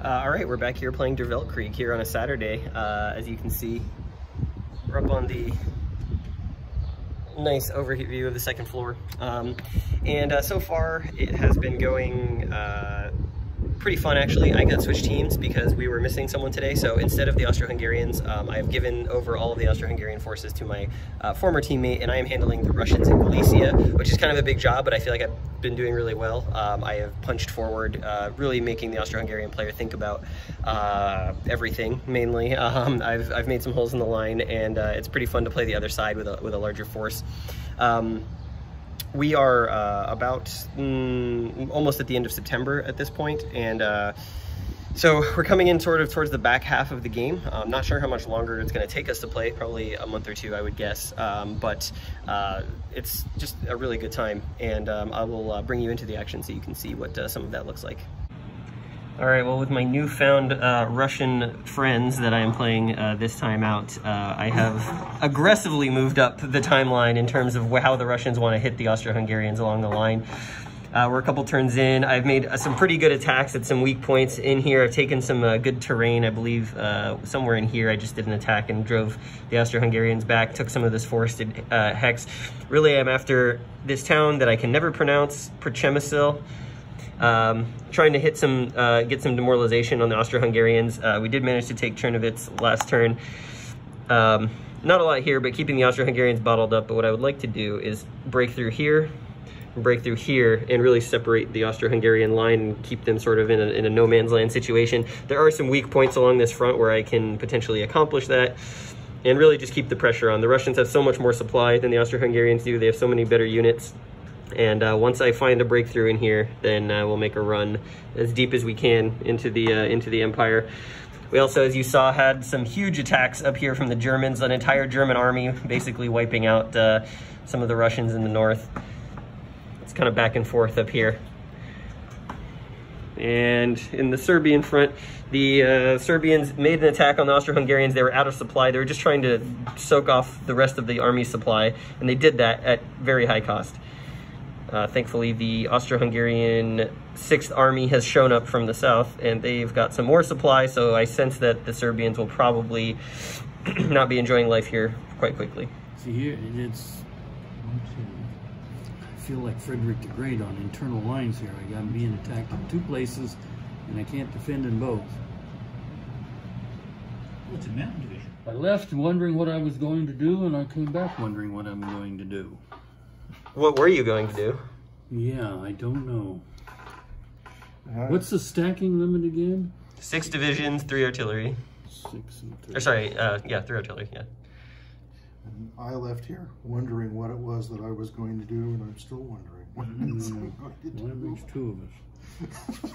All right, we're back here playing Der Weltkrieg here on a Saturday. As you can see, we're up on the nice overview of the second floor. So far it has been going pretty fun, actually. I got switched teams because we were missing someone today. So instead of the Austro-Hungarians, I have given over all of the Austro-Hungarian forces to my former teammate, and I am handling the Russians in Galicia, which is kind of a big job, but I feel like I've been doing really well. I have punched forward, really making the Austro-Hungarian player think about everything, mainly. I've made some holes in the line, and it's pretty fun to play the other side with a larger force. We are about almost at the end of September at this point, and so we're coming in sort of towards the back half of the game. I'm not sure how much longer it's going to take us to play, probably a month or two, I would guess, but it's just a really good time, and I will bring you into the action so you can see what some of that looks like. All right, well, with my newfound Russian friends that I am playing this time out, I have aggressively moved up the timeline in terms of how the Russians want to hit the Austro-Hungarians along the line. We're a couple turns in. I've made some pretty good attacks at some weak points in here. I've taken some good terrain, I believe, somewhere in here. I just did an attack and drove the Austro-Hungarians back, took some of this forested hex. Really, I'm after this town that I can never pronounce, Przemysl. Trying to hit some, get some demoralization on the Austro-Hungarians. We did manage to take Czernowitz last turn. Not a lot here, but keeping the Austro-Hungarians bottled up. But what I would like to do is break through here, break through here, and really separate the Austro-Hungarian line and keep them sort of in a no man's land situation. There are some weak points along this front where I can potentially accomplish that, and really just keep the pressure on. The Russians have so much more supply than the Austro-Hungarians do. They have so many better units. And once I find a breakthrough in here, then we'll make a run as deep as we can into the empire. We also, as you saw, had some huge attacks up here from the Germans, an entire German army basically wiping out some of the Russians in the north. It's kind of back and forth up here. And in the Serbian front, the Serbians made an attack on the Austro-Hungarians. They were out of supply. They were just trying to soak off the rest of the army's supply, and they did that at very high cost. Thankfully, the Austro-Hungarian 6th Army has shown up from the south, and they've got some more supply, so I sense that the Serbians will probably not be enjoying life here quite quickly. See here, it's... I feel like Frederick the Great on internal lines here. I got being attacked in 2 places, and I can't defend in both. Well, it's a mountain division. I left wondering what I was going to do, and I came back wondering what I'm going to do. What were you going to do? Yeah, I don't know. What's the stacking limit again? 6 divisions, 3 artillery. 6 and 3. Or sorry, yeah, 3 artillery, yeah. And I left here wondering what it was that I was going to do, and I'm still wondering what it is I'm going to do. Well, there's 2 of us.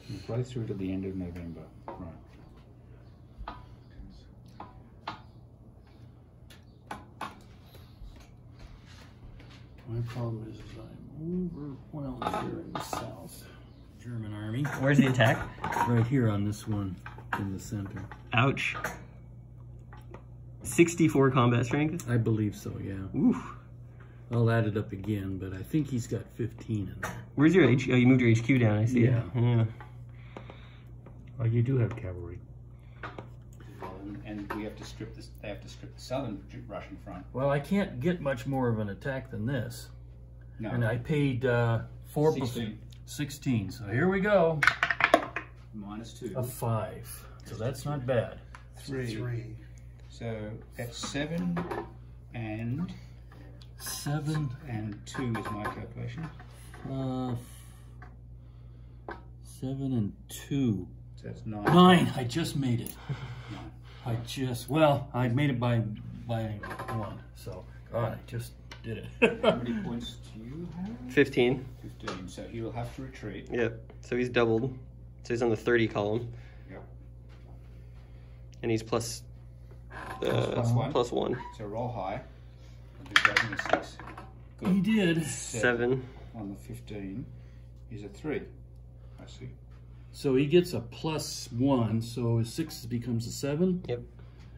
You play through to the end of November, right? My problem is I'm overwhelmed here in the south. German army. Where's the attack? Right here on this one in the center. Ouch. 64 combat strength? I believe so, yeah. Oof. I'll add it up again, but I think he's got 15 in there. Where's your HQ? Oh, you moved your HQ down, I see. Yeah. Yeah. Well, you do have cavalry. And we have to strip this. They have to strip the southern Russian front. Well, I can't get much more of an attack than this. No. And I paid 16. So here we go. -2. A 5. So that's not bad. 3. So that's 7 and 7 and 2 is my calculation. 7 and 2. So that's 9. 9. I just made it. 9. I made it by 1. So, God, I just did it. How many points do you have? 15. 15. So he will have to retreat. Yep. So he's doubled. So he's on the 30 column. Yep. And he's plus plus 1. So roll high. I'll do that in a 6. Good. He did. 7. On the 15 is a 3. I see. So he gets a +1, so his 6 becomes a 7. Yep.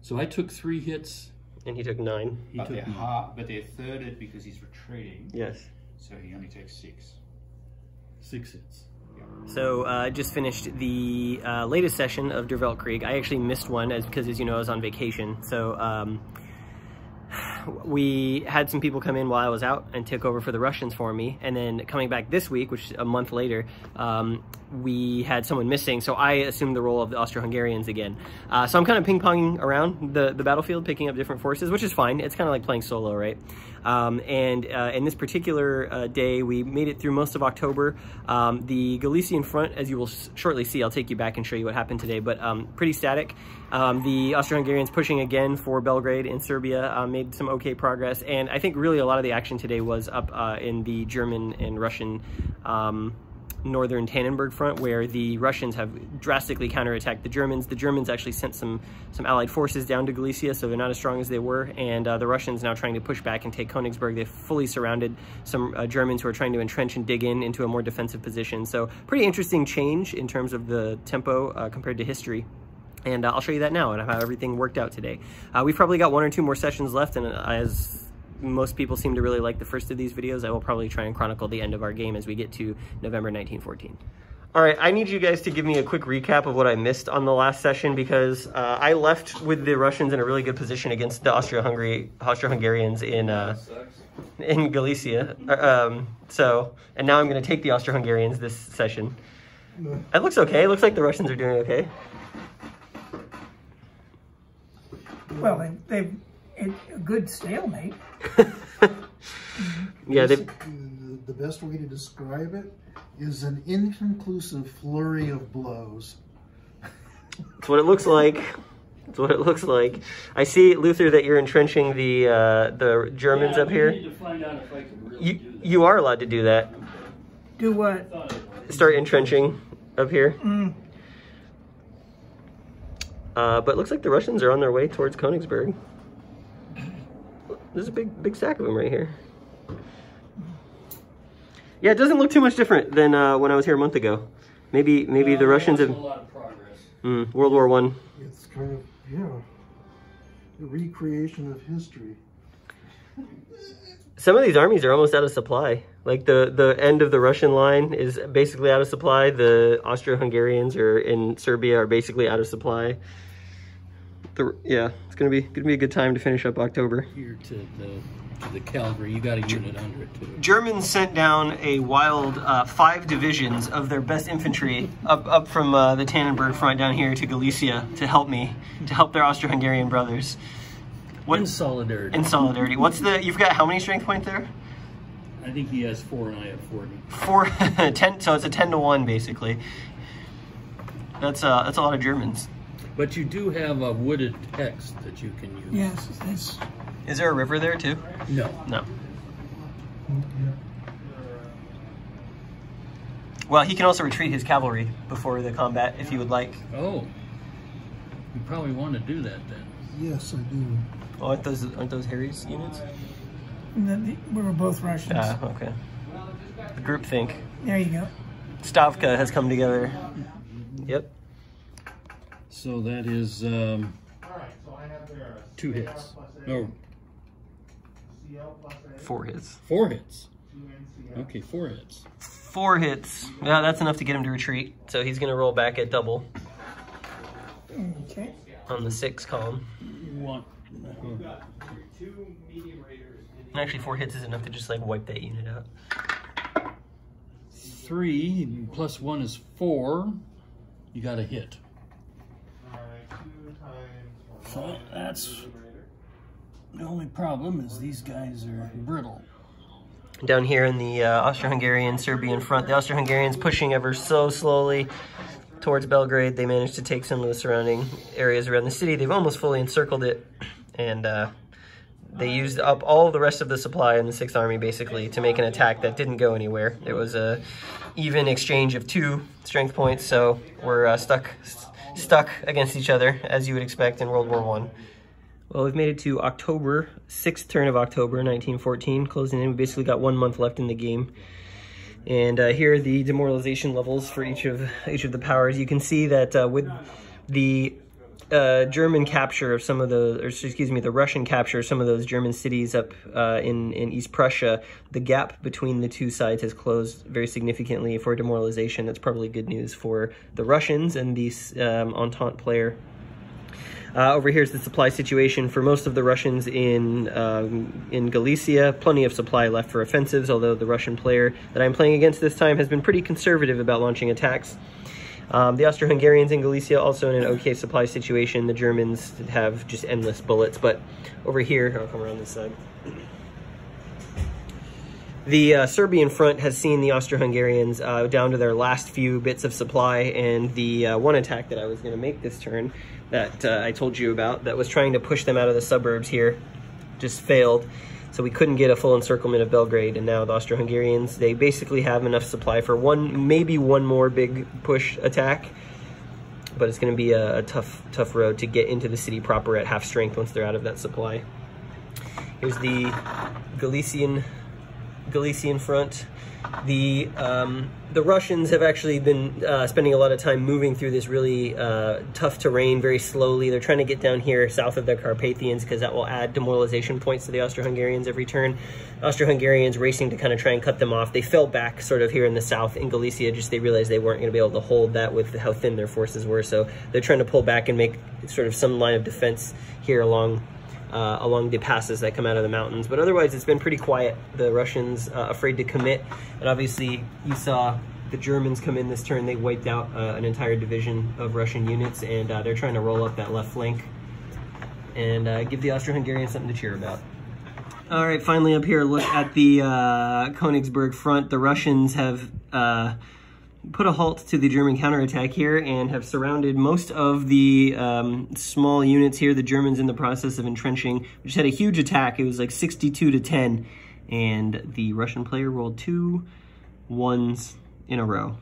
So I took 3 hits. And he took 9. He But took they're 9. but they're thirded because he's retreating. Yes. So he only takes 6. 6 hits. So just finished the latest session of Der Weltkrieg. I actually missed one because, as you know, I was on vacation. So we had some people come in while I was out and took over for the Russians for me. And then coming back this week, which is a month later, we had someone missing. So I assumed the role of the Austro-Hungarians again. So I'm kind of ping-ponging around the battlefield, picking up different forces, which is fine. It's kind of like playing solo, right? In this particular day, we made it through most of October. The Galician front, as you will shortly see, I'll take you back and show you what happened today, but pretty static. The Austro-Hungarians pushing again for Belgrade in Serbia made some okay progress, and I think really a lot of the action today was up in the German and Russian northern Tannenberg front, where the Russians have drastically counterattacked the Germans. The Germans actually sent some allied forces down to Galicia, so they're not as strong as they were, and the Russians now trying to push back and take Königsberg. They've fully surrounded some Germans who are trying to entrench and dig into a more defensive position. So pretty interesting change in terms of the tempo compared to history. And I'll show you that now and how everything worked out today. We've probably got 1 or 2 more sessions left, and as most people seem to really like the first of these videos, I will probably try and chronicle the end of our game as we get to November 1914. All right, I need you guys to give me a quick recap of what I missed on the last session, because I left with the Russians in a really good position against the Austro-Hungarians in Galicia. And now I'm going to take the Austro-Hungarians this session. It looks okay. It looks like the Russians are doing okay. Well, they've a good stalemate. Yeah, the best way to describe it is an inconclusive flurry of blows. That's what it looks like. That's what it looks like. I see, Luther, that you're entrenching the Germans up here. I need to find out if I can really do that. You are allowed to do that. Do what? Start entrenching up here. But it looks like the Russians are on their way towards Königsberg. There's a big stack of them right here. Yeah, it doesn't look too much different than when I was here a month ago. Maybe the Russians have... A lot of progress. World War I. It's kind of, yeah, a recreation of history. Some of these armies are almost out of supply. Like the end of the Russian line is basically out of supply. The Austro-Hungarians in Serbia are basically out of supply. Yeah, it's gonna be a good time to finish up October. Here to the Calgary, you got a unit under it too. Germans sent down a wild 5 divisions of their best infantry up from the Tannenberg front down here to Galicia to help their Austro-Hungarian brothers. In solidarity. In solidarity. You've got how many strength points there? I think he has 4 and I have 40. 10, so it's a 10-to-1 basically. That's a lot of Germans. But you do have a wooded text that you can use. Yes, that's... Is there a river there too? No. No. Well, he can also retreat his cavalry before the combat if you would like. Oh. You probably want to do that then. Yes, I do. Oh, aren't those Harry's units? We were both Russians. Ah, okay. The group think. There you go. Stavka has come together. Yep. So that is 2 hits. No. 4 hits. 4 hits. Okay, 4 hits. 4 hits. Yeah, that's enough to get him to retreat. So he's going to roll back at double. Okay. On the 6 column. One. Actually, 4 hits is enough to just like wipe that unit out. 3 plus 1 is 4. You got a hit. So that's the only problem is these guys are brittle. Down here in the Austro-Hungarian Serbian front, the Austro-Hungarians pushing ever so slowly towards Belgrade. They managed to take some of the surrounding areas around the city. They've almost fully encircled it, and they used up all the rest of the supply in the 6th Army basically to make an attack that didn't go anywhere. It was a even exchange of 2 strength points, so we're stuck against each other, as you would expect in World War I. Well, we've made it to October, 6th turn of October, 1914, closing in. We basically got 1 month left in the game. And here are the demoralization levels for each of the powers. You can see that with the German capture of some of the, or excuse me, the Russian capture of some of those German cities up in East Prussia, the gap between the two sides has closed very significantly for demoralization. That's probably good news for the Russians and the Entente player. Over here's the supply situation for most of the Russians in Galicia. Plenty of supply left for offensives, although the Russian player that I'm playing against this time has been pretty conservative about launching attacks. The Austro-Hungarians in Galicia also in an okay supply situation. The Germans have just endless bullets, but over here, I'll come around this side. The Serbian front has seen the Austro-Hungarians down to their last few bits of supply, and the one attack that I was going to make this turn that I told you about that was trying to push them out of the suburbs here just failed. So we couldn't get a full encirclement of Belgrade, and now the Austro-Hungarians, they basically have enough supply for maybe one more big push attack, but it's going to be a tough road to get into the city proper at half strength once they're out of that supply. Here's the Galician front. The Russians have actually been spending a lot of time moving through this really tough terrain very slowly. They're trying to get down here south of the Carpathians because that will add demoralization points to the Austro-Hungarians every turn. Austro-Hungarians racing to kind of try and cut them off. They fell back sort of here in the south in Galicia, just they realized they weren't going to be able to hold that with how thin their forces were. So they're trying to pull back and make sort of some line of defense here along the passes that come out of the mountains. But otherwise, it's been pretty quiet. The Russians afraid to commit. And obviously, you saw the Germans come in this turn. They wiped out an entire division of Russian units, and they're trying to roll up that left flank and give the Austro-Hungarians something to cheer about. All right, finally up here, look at the Königsberg front. The Russians have put a halt to the German counterattack here and have surrounded most of the small units here. The Germans in the process of entrenching. We just had a huge attack. It was like 62-10, and the Russian player rolled 2 1s in a row.